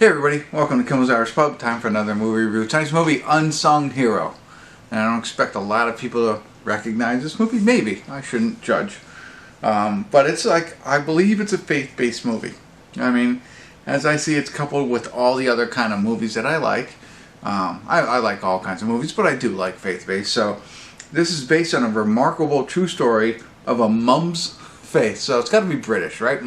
Hey everybody, welcome to Kimmel's Irish Pub. Time for another movie review. Tonight's movie, Unsung Hero. And I don't expect a lot of people to recognize this movie. Maybe. I shouldn't judge. But it's like, I believe it's a faith-based movie. I mean, as I see, it's coupled with all the other kind of movies that I like. I like all kinds of movies, but I do like faith-based. So this is based on a remarkable true story of a mum's faith. So it's got to be British, right?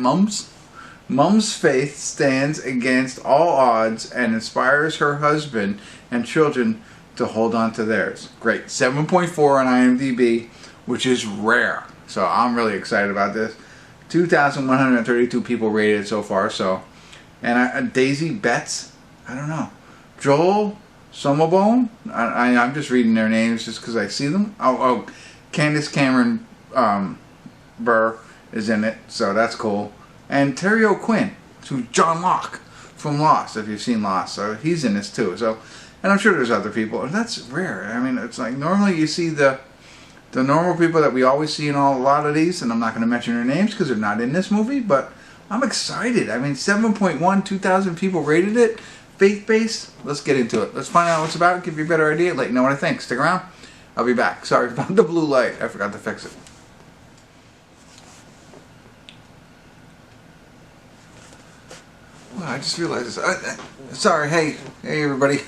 Mum's faith stands against all odds and inspires her husband and children to hold on to theirs. Great. 7.4 on IMDb, which is rare. So I'm really excited about this. 2,132 people rated it so far. So, and Daisy Betts, I don't know. Joel Smallbone, I'm just reading their names just because I see them. Candace Bure is in it, so that's cool. And Terry O'Quinn, who's John Locke from Lost, if you've seen Lost. So he's in this too. So, and I'm sure there's other people. That's rare. I mean, it's like normally you see the normal people that we always see in a lot of these, and I'm not going to mention their names because they're not in this movie, but I'm excited. I mean, 7.1, 2,000 people rated it. Faith-based. Let's get into it. Let's find out what it's about, give you a better idea, let you know what I think. Stick around. I'll be back. Sorry about the blue light. I forgot to fix it. Well, I just realized this. Sorry, hey everybody.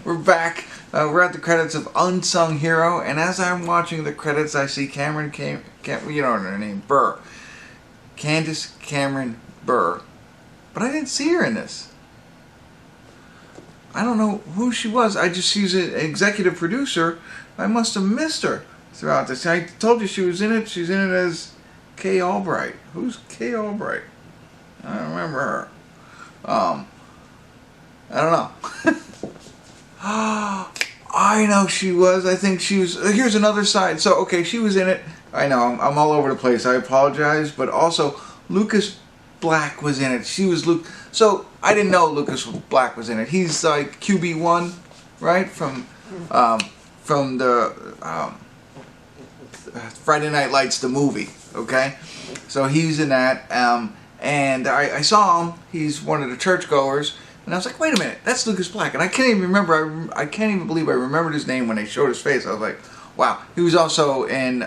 We're back. We're at the credits of Unsung Hero, and as I'm watching the credits, I see you know her name, Bure. Candace Bure. But I didn't see her in this. I don't know who she was. She's an executive producer. I must have missed her throughout this. I told you she was in it. She's in it as Kay Albright. Who's Kay Albright? I don't remember her. I don't know. I know she was. I think she was. Here's another side. So, okay, she was in it. I know, I'm all over the place. I apologize. But also, Lucas Black was in it. She was Luke. So, I didn't know Lucas Black was in it. He's like QB1, right? From the Friday Night Lights, the movie. Okay? So, he's in that. And I saw him. He's one of the churchgoers. And I was like, wait a minute, that's Lucas Black. And I can't even remember. I can't even believe I remembered his name when they showed his face. I was like, wow. He was also in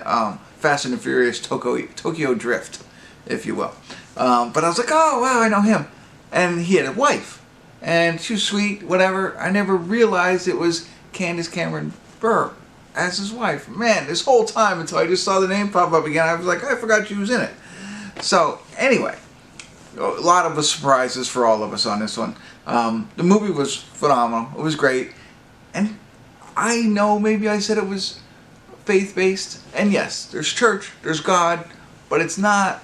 Fast and the Furious Tokyo Drift, if you will. But I was like, oh, wow, I know him. And he had a wife. And she was sweet, whatever. I never realized it was Candace Bure as his wife. Man, this whole time until I just saw the name pop up again, I was like, I forgot she was in it. So, anyway. A lot of surprises for all of us on this one. The movie was phenomenal. It was great. And I know maybe I said it was faith-based. And yes, there's church, there's God, but it's not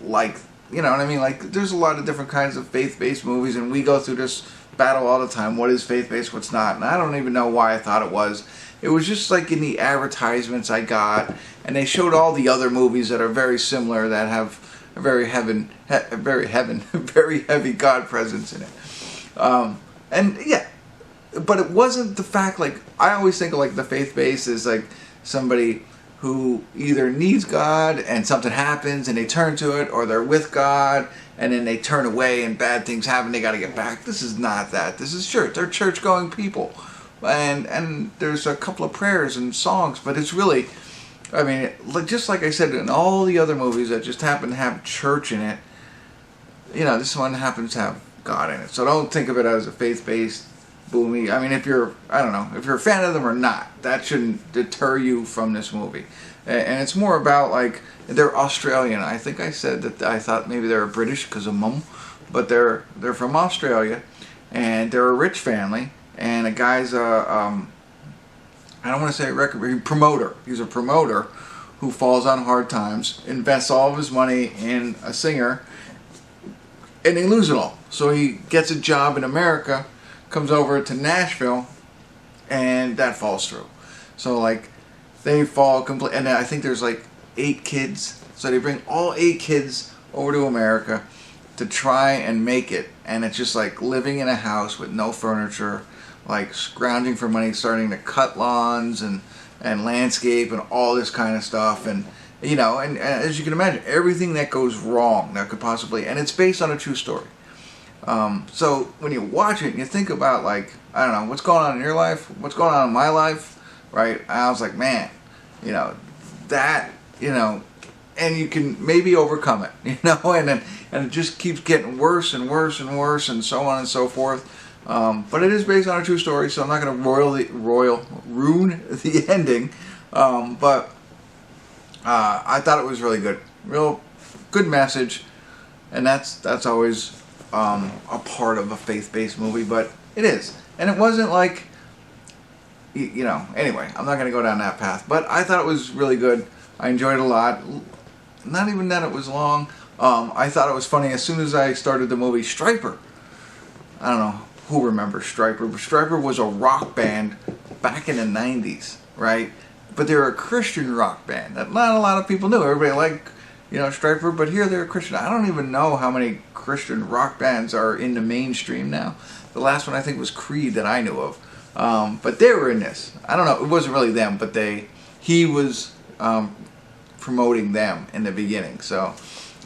like, you know what I mean? Like, there's a lot of different kinds of faith-based movies, and we go through this battle all the time. What is faith-based, what's not? And I don't even know why I thought it was. It was just like in the advertisements I got, and they showed all the other movies that are very similar that have a very heavy God presence in it. And yeah, but it wasn't the fact, like, I always think of like the faith base is like somebody who either needs God and something happens and they turn to it, or they're with God and then they turn away and bad things happen, they got to get back. This is not that. This is church. They're church going people. And there's a couple of prayers and songs, but it's really, I mean, just like I said, in all the other movies that just happen to have church in it, you know, this one happens to have God in it. So don't think of it as a faith-based movie. I mean, if you're a fan of them or not, that shouldn't deter you from this movie. And it's more about, like, they're Australian. I think I said that I thought maybe they were British because of mum, but they're from Australia, and they're a rich family, and a guy's I don't want to say promoter. He's a promoter who falls on hard times, invests all of his money in a singer, and they lose it all. So he gets a job in America, comes over to Nashville, and that falls through. So, like, they fall completely, and I think there's like 8 kids. So they bring all 8 kids over to America to try and make it. And it's just like living in a house with no furniture, like scrounging for money, starting to cut lawns and landscape and all this kind of stuff. And You know, and as you can imagine, everything that goes wrong that could possibly, and it's based on a true story. So when you watch it and you think about, like, I don't know, what's going on in your life, what's going on in my life, right? I was like, man, you know, that, you know, and you can maybe overcome it, you know, and it just keeps getting worse and worse and worse and so on and so forth. But it is based on a true story, so I'm not going to ruin the ending. But I thought it was really good, real good message, and that's always a part of a faith-based movie. But it is, and it wasn't like, you know. Anyway, I'm not going to go down that path. But I thought it was really good. I enjoyed it a lot. Not even that it was long. I thought it was funny as soon as I started the movie. Stryper. I don't know who remembers Stryper, but Stryper was a rock band back in the 90s, right? But they were a Christian rock band that not a lot of people knew. Everybody liked, you know, Stryper, but here they're a Christian. I don't even know how many Christian rock bands are in the mainstream now. The last one I think was Creed that I knew of. But they were in this. I don't know. It wasn't really them, but he was promoting them in the beginning. So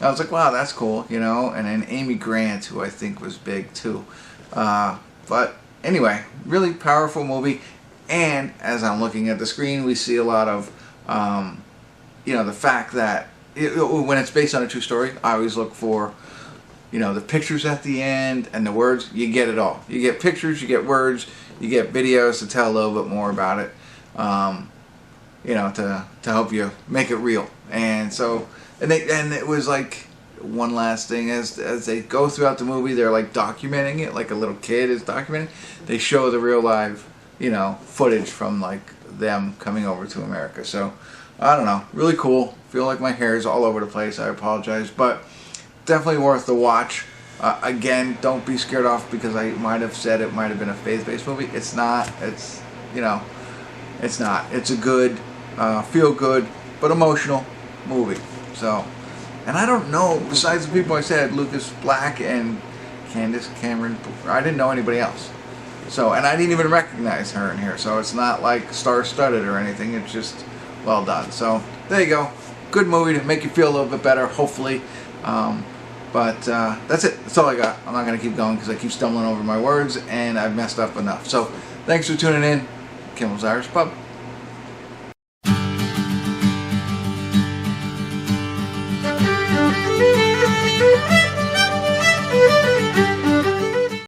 I was like, wow, that's cool, you know. And then Amy Grant, who I think was big too. But anyway, really powerful movie. And as I'm looking at the screen, we see a lot of, you know, the fact that when it's based on a true story, I always look for, you know, the pictures at the end and the words. You get it all. You get pictures, you get words, you get videos to tell a little bit more about it, you know, to help you make it real. And so, and it was like, one last thing, as they go throughout the movie, they're like documenting it, like a little kid is documenting. They show the real live, you know, footage from like them coming over to America. So I don't know, really cool. Feel like my hair is all over the place. I apologize, but definitely worth the watch. Again, don't be scared off because I might have said it might have been a faith-based movie. It's not. It's, you know, it's not. It's a good, feel good but emotional movie. So. And I don't know, besides the people I said, Lucas Black and Candace Cameron, I didn't know anybody else. So, and I didn't even recognize her in here. So it's not like star-studded or anything. It's just well done. So there you go. Good movie to make you feel a little bit better, hopefully. But that's it. That's all I got. I'm not going to keep going because I keep stumbling over my words and I've messed up enough. So thanks for tuning in. Kimmel's Irish Pub.